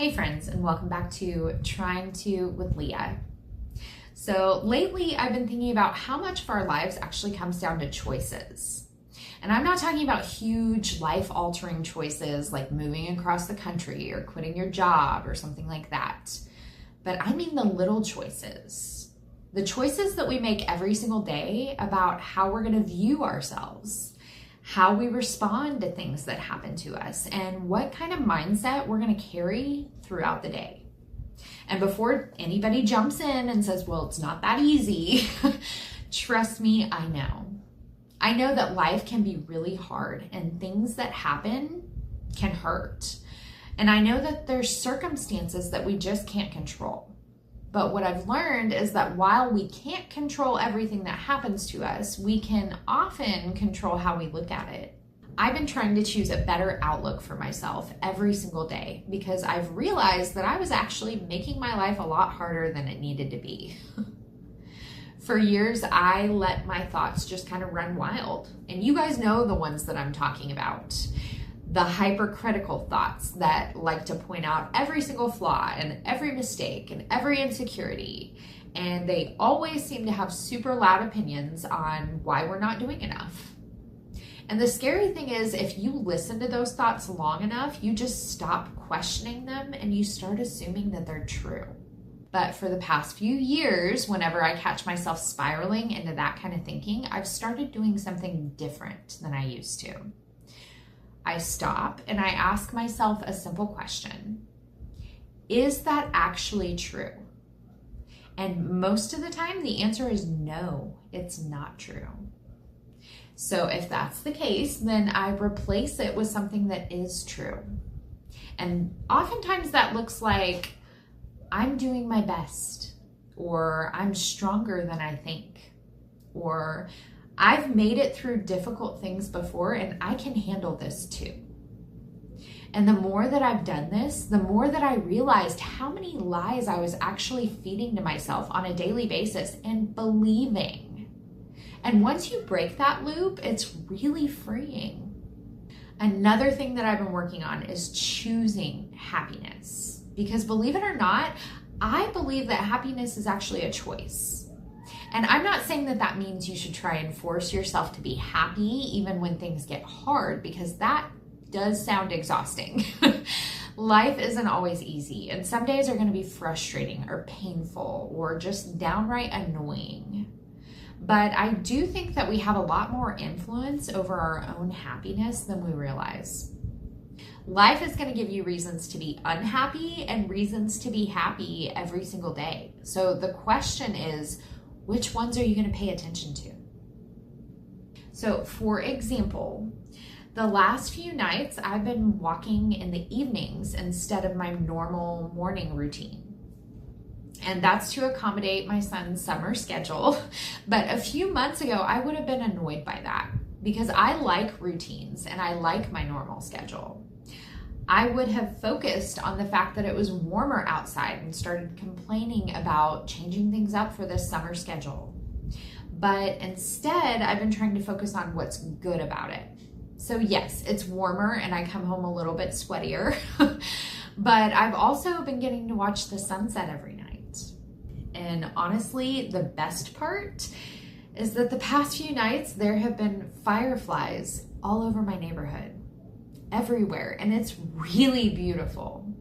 Hey friends, and welcome back to Trying to with Leah. So lately I've been thinking about how much of our lives actually comes down to choices. And I'm not talking about huge life-altering choices like moving across the country or quitting your job or something like that. But I mean the little choices. The choices that we make every single day about how we're going to view ourselves, how we respond to things that happen to us, and what kind of mindset we're going to carry throughout the day. And before anybody jumps in and says, well, it's not that easy, trust me, I know. I know that life can be really hard and things that happen can hurt. And I know that there's circumstances that we just can't control. But what I've learned is that while we can't control everything that happens to us, we can often control how we look at it. I've been trying to choose a better outlook for myself every single day because I've realized that I was actually making my life a lot harder than it needed to be. For years, I let my thoughts just kind of run wild. And you guys know the ones that I'm talking about. The hypercritical thoughts that like to point out every single flaw and every mistake and every insecurity. And they always seem to have super loud opinions on why we're not doing enough. And the scary thing is, if you listen to those thoughts long enough, you just stop questioning them and you start assuming that they're true. But for the past few years, whenever I catch myself spiraling into that kind of thinking, I've started doing something different than I used to. I stop and I ask myself a simple question. Is that actually true? And most of the time, the answer is no, it's not true. So if that's the case, then I replace it with something that is true. And oftentimes that looks like I'm doing my best, or I'm stronger than I think, or I've made it through difficult things before and I can handle this too. And the more that I've done this, the more that I realized how many lies I was actually feeding to myself on a daily basis and believing. And once you break that loop, it's really freeing. Another thing that I've been working on is choosing happiness. Because believe it or not, I believe that happiness is actually a choice. And I'm not saying that that means you should try and force yourself to be happy even when things get hard, because that does sound exhausting. Life isn't always easy, and some days are going to be frustrating or painful or just downright annoying. But I do think that we have a lot more influence over our own happiness than we realize. Life is going to give you reasons to be unhappy and reasons to be happy every single day. So the question is, which ones are you going to pay attention to? So for example, the last few nights I've been walking in the evenings instead of my normal morning routine. And that's to accommodate my son's summer schedule. But a few months ago, I would have been annoyed by that because I like routines and I like my normal schedule. I would have focused on the fact that it was warmer outside and started complaining about changing things up for this summer schedule. But instead, I've been trying to focus on what's good about it. So yes, it's warmer and I come home a little bit sweatier, but I've also been getting to watch the sunset every night. And honestly, the best part is that the past few nights, there have been fireflies all over my neighborhood. Everywhere, and it's really beautiful.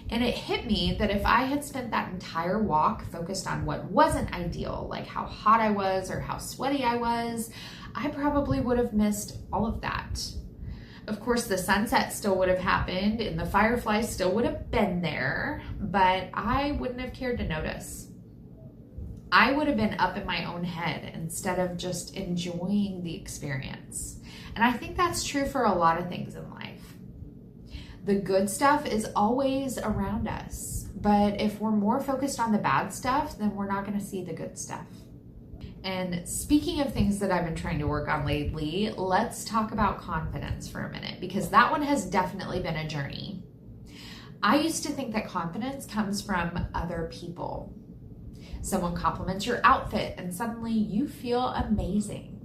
And it hit me that if I had spent that entire walk focused on what wasn't ideal, like how hot I was or how sweaty I was, I probably would have missed all of that. Of course, the sunset still would have happened and the fireflies still would have been there, but I wouldn't have cared to notice. I would have been up in my own head instead of just enjoying the experience. And I think that's true for a lot of things in life. The good stuff is always around us, but if we're more focused on the bad stuff, then we're not going to see the good stuff. And speaking of things that I've been trying to work on lately, let's talk about confidence for a minute, because that one has definitely been a journey. I used to think that confidence comes from other people. Someone compliments your outfit and suddenly you feel amazing.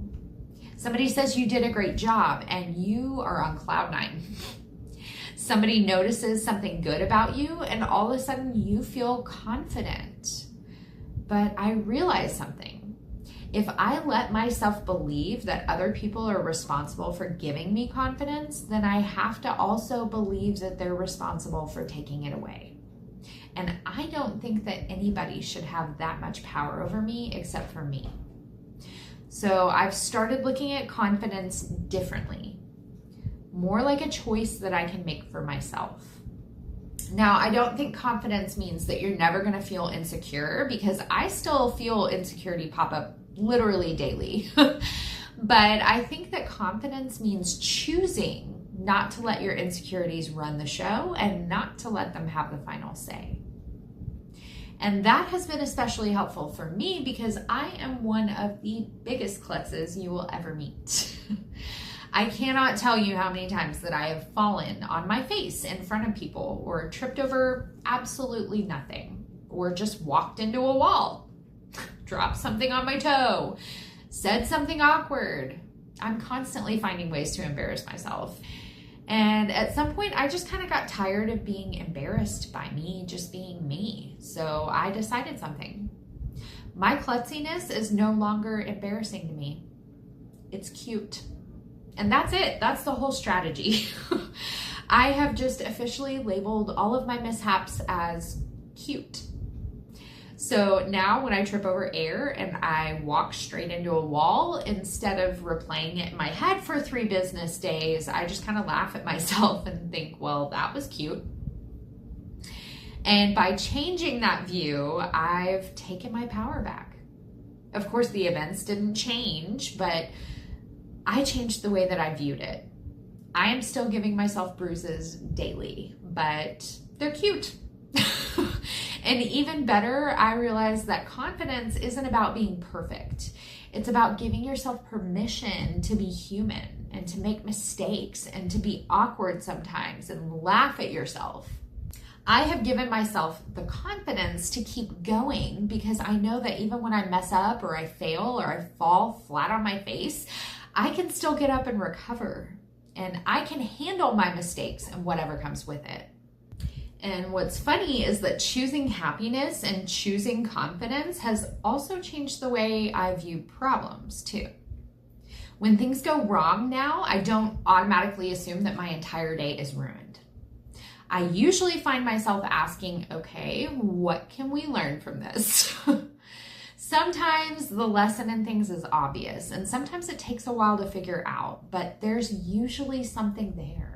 Somebody says you did a great job and you are on cloud nine. Somebody notices something good about you and all of a sudden you feel confident. But I realized something. If I let myself believe that other people are responsible for giving me confidence, then I have to also believe that they're responsible for taking it away. And I don't think that anybody should have that much power over me except for me. So I've started looking at confidence differently, more like a choice that I can make for myself. Now, I don't think confidence means that you're never going to feel insecure, because I still feel insecurity pop up literally daily. But I think that confidence means choosing not to let your insecurities run the show and not to let them have the final say. And that has been especially helpful for me because I am one of the biggest klutzes you will ever meet. I cannot tell you how many times that I have fallen on my face in front of people, or tripped over absolutely nothing, or just walked into a wall, dropped something on my toe, said something awkward. I'm constantly finding ways to embarrass myself. And at some point, I just kind of got tired of being embarrassed by me just being me. So I decided something. My klutziness is no longer embarrassing to me. It's cute. And that's it. That's the whole strategy. I have just officially labeled all of my mishaps as cute. So now when I trip over air and I walk straight into a wall, instead of replaying it in my head for 3 business days, I just kind of laugh at myself and think, well, that was cute. And by changing that view, I've taken my power back. Of course, the events didn't change, but I changed the way that I viewed it. I am still giving myself bruises daily, but they're cute. And even better, I realized that confidence isn't about being perfect. It's about giving yourself permission to be human and to make mistakes and to be awkward sometimes and laugh at yourself. I have given myself the confidence to keep going because I know that even when I mess up or I fail or I fall flat on my face, I can still get up and recover, and I can handle my mistakes and whatever comes with it. And what's funny is that choosing happiness and choosing confidence has also changed the way I view problems too. When things go wrong now, I don't automatically assume that my entire day is ruined. I usually find myself asking, okay, what can we learn from this? Sometimes the lesson in things is obvious, and sometimes it takes a while to figure out, but there's usually something there.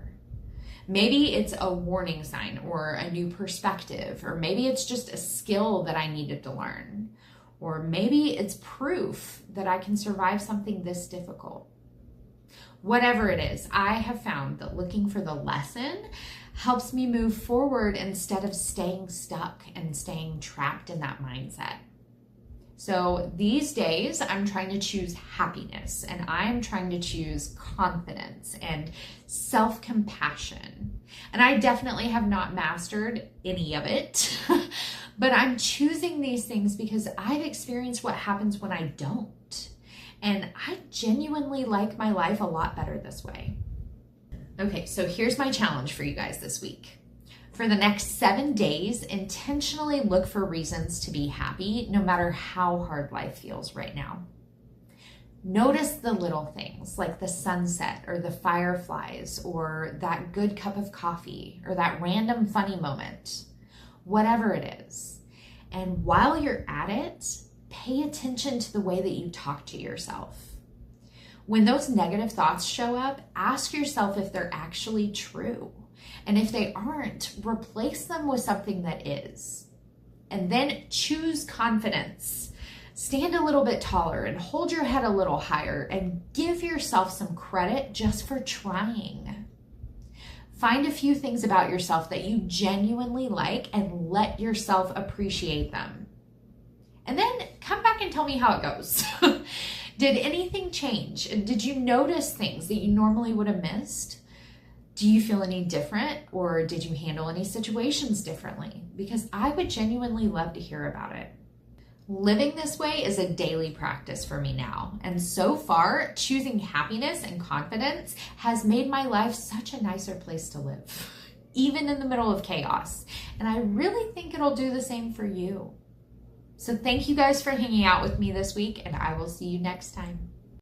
Maybe it's a warning sign or a new perspective, or maybe it's just a skill that I needed to learn, or maybe it's proof that I can survive something this difficult. Whatever it is, I have found that looking for the lesson helps me move forward instead of staying stuck and staying trapped in that mindset. So these days, I'm trying to choose happiness, and I'm trying to choose confidence and self-compassion. And I definitely have not mastered any of it, but I'm choosing these things because I've experienced what happens when I don't. And I genuinely like my life a lot better this way. Okay, so here's my challenge for you guys this week. For the next 7 days, intentionally look for reasons to be happy, no matter how hard life feels right now. Notice the little things like the sunset or the fireflies or that good cup of coffee or that random funny moment, whatever it is. And while you're at it, pay attention to the way that you talk to yourself. When those negative thoughts show up, ask yourself if they're actually true. And if they aren't, replace them with something that is. And then choose confidence. Stand a little bit taller and hold your head a little higher and give yourself some credit just for trying. Find a few things about yourself that you genuinely like and let yourself appreciate them. And then come back and tell me how it goes. Did anything change? Did you notice things that you normally would have missed? Do you feel any different, or did you handle any situations differently? Because I would genuinely love to hear about it. Living this way is a daily practice for me now. And so far, choosing happiness and confidence has made my life such a nicer place to live. even in the middle of chaos. And I really think it'll do the same for you. So thank you guys for hanging out with me this week, and I will see you next time.